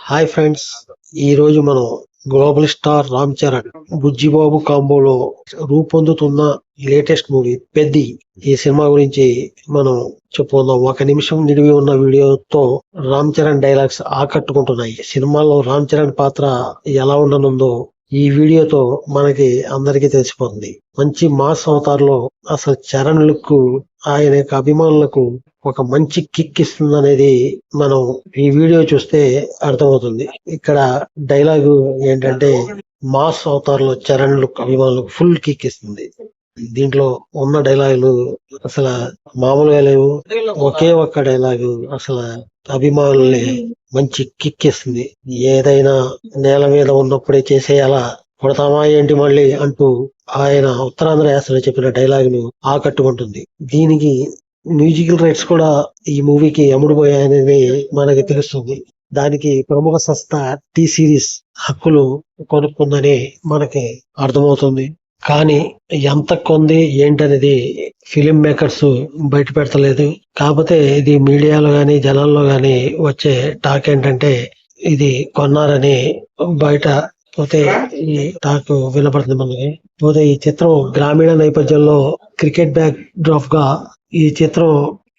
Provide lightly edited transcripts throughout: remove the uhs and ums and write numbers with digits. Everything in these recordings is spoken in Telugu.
హాయ్ ఫ్రెండ్స్, ఈ రోజు మనం గ్లోబల్ స్టార్ రామ్ చరణ్ బుజ్జిబాబు కాంబోలో రూపొందుతున్న లేటెస్ట్ మూవీ పెద్ది ఈ సినిమా గురించి మనం చెప్పుకుందాం. ఒక నిమిషం నిడివి ఉన్న వీడియోతో రామ్ చరణ్ డైలాగ్స్ ఆకట్టుకుంటున్నాయి. సినిమాలో రామ్ చరణ్ పాత్ర ఎలా ఉండనుందో ఈ వీడియోతో మనకి అందరికీ తెలిసిపోతుంది. మంచి మాస్ అవతార్లో అసలు చరణ్ లుక్ ఆయన యొక్క అభిమానులకు ఒక మంచి కిక్ ఇస్తుంది అనేది మనం ఈ వీడియో చూస్తే అర్థమవుతుంది. ఇక్కడ డైలాగు ఏంటంటే, మాస్ అవతార్లో చరణ్ లుక్ అభిమానులకు ఫుల్ కిక్ ఇస్తుంది. దీంట్లో ఉన్న డైలాగులు అసలు మామూలుగా లేవు. ఒకే ఒక్క డైలాగు అసలు అభిమానుల్ని మంచి కిక్ ఇస్తుంది. ఏదైనా నేల మీద ఉన్నప్పుడే చేసేయాలా, కొడతామా ఏంటి మళ్ళీ అంటూ ఆయన ఉత్తరాంధ్ర యాసలో చెప్పిన డైలాగులు ఆకట్టుకుంటుంది. దీనికి మ్యూజికల్ రైట్స్ కూడా ఈ మూవీకి అమ్ముడుపోయాయనేది మనకి తెలుస్తుంది. దానికి ప్రముఖ సంస్థ టీ సిరీస్ హక్కులు కొనుక్కుందని మనకి అర్థమవుతుంది. కానీ ఎంత కొంది ఏంటనేది ఫిలిం మేకర్స్ బయట పెడతలేదు. కాకపోతే ఇది మీడియాలో గాని జనాల్లో గాని వచ్చే టాక్ ఏంటంటే ఇది కొన్నారని బయట పోతే ఈ టాక్ వినపడుతుంది మనకి. పోతే ఈ చిత్రం గ్రామీణ నేపథ్యంలో క్రికెట్ బ్యాక్ డ్రాప్ గా ఈ చిత్రం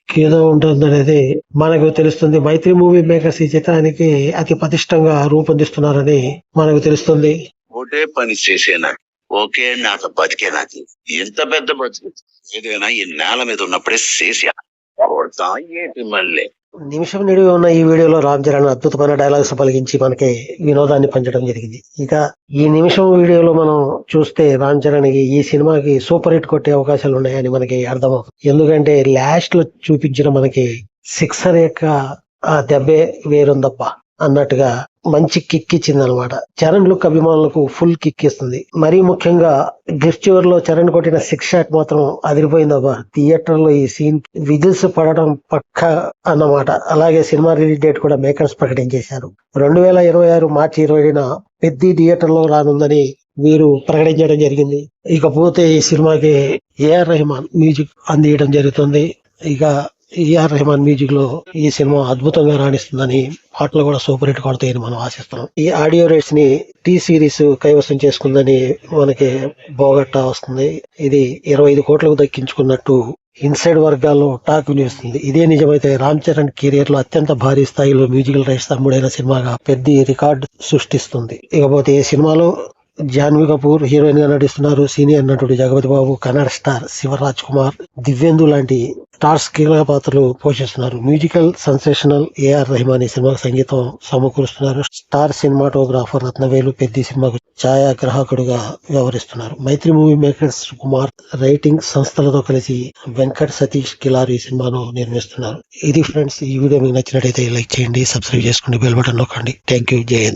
ఏదో ఉంటుందనేది మనకు తెలుస్తుంది. మైత్రి మూవీ మేకర్స్ ఈ చిత్రానికి అతి పటిష్టంగా రూపొందిస్తున్నారని మనకు తెలుస్తుంది. ఒకటే పని చేసేనా, ఓకే నాకు బతికేనాది, ఎంత పెద్ద బతుకు ఏదైనా ఈ నేల మీద ఉన్నప్పుడే చేసా ఏంటి మళ్ళీ. నిమిషం నిడివి ఉన్న ఈ వీడియోలో రామ్ చరణ్ అద్భుతమైన డైలాగ్స్ పలికించి మనకి వినోదాన్ని పంచడం జరిగింది. ఇక ఈ నిమిషం వీడియోలో మనం చూస్తే రామ్ చరణ్ కి ఈ సినిమాకి సూపర్ హిట్ కొట్టే అవకాశాలు ఉన్నాయని మనకి అర్థమవుతుంది. ఎందుకంటే లాస్ట్ లో చూపించిన మనకి సిక్సర్ యొక్క ఆ దెబ్బే వేరుందప్ప అన్నట్టుగా మంచి కిక్ ఇచ్చింది అనమాట. చరణ్ లుక్ అభిమానులకు ఫుల్ కిక్ ఇస్తుంది. మరీ ముఖ్యంగా గిఫ్ట్ చివర్లో చరణ్ కొట్టిన సిక్స్ షాట్ మాత్రం అదిరిపోయిందబ్బా. థియేటర్ లో ఈ సీన్ విజిల్స్ పడడం పక్కా అన్నమాట. అలాగే సినిమా రిలీజ్ డేట్ కూడా మేకర్స్ ప్రకటించేశారు. 2026 మార్చి 20న పెద్ద థియేటర్ లో రానుందని వీరు ప్రకటించడం జరిగింది. ఇకపోతే ఈ సినిమాకి ఏఆర్ రెహమాన్ మ్యూజిక్ అందించడం జరుగుతుంది. ఇక ఏఆర్ రెహమాన్ మ్యూజిక్ లో ఈ సినిమా అద్భుతంగా రాణిస్తుందని, పాటలు కూడా సూపర్ హిట్ కొడతాయని మనం ఆశిస్తున్నాం. ఈ ఆడియో రైట్స్ ని టీ సిరీస్ కైవసం చేసుకుందని మనకి బోగట్టా వస్తుంది. ఇది 25 కోట్లకు దక్కించుకున్నట్టు ఇన్సైడ్ వర్గాల్లో టాక్ వినిపిస్తుంది. ఇదే నిజమైతే రామ్ చరణ్ కెరియర్ లో అత్యంత భారీ స్థాయిలో మ్యూజికల్ రైట్స్ అమ్ముడైన సినిమాగా పెద్ద రికార్డు సృష్టిస్తుంది. ఇకపోతే ఈ సినిమాలో జాన్వీ కపూర్ హీరోయిన్ గా నటిస్తున్నారు. సీనియర్ నటుడు జగపతి బాబు, కన్నడ స్టార్ శివరాజ్ కుమార్, దివ్యేందు లాంటి స్టార్స్ కీలక పాత్రలు పోషిస్తున్నారు. మ్యూజికల్ సెన్సేషనల్ ఏఆర్ రెహమాన్ ఈ సినిమాకు సంగీతం సమకూరుస్తున్నారు. స్టార్ సినిమాటోగ్రాఫర్ రత్నవేలు పెద్ద సినిమాకు ఛాయాగ్రాహకుడుగా వ్యవహరిస్తున్నారు. మైత్రి మూవీ మేకర్స్ కుమార్ రైటింగ్ సంస్థలతో కలిసి వెంకట్ సతీష్ కిలారు ఈ సినిమాను నిర్మిస్తున్నారు. ఇది ఫ్రెండ్స్, ఈ వీడియో మీకు నచ్చినట్టయితే లైక్ చేయండి, సబ్స్క్రైబ్ చేసుకోండి, బెల్ బటన్ నొక్కండి. Thank you. జై హింద్.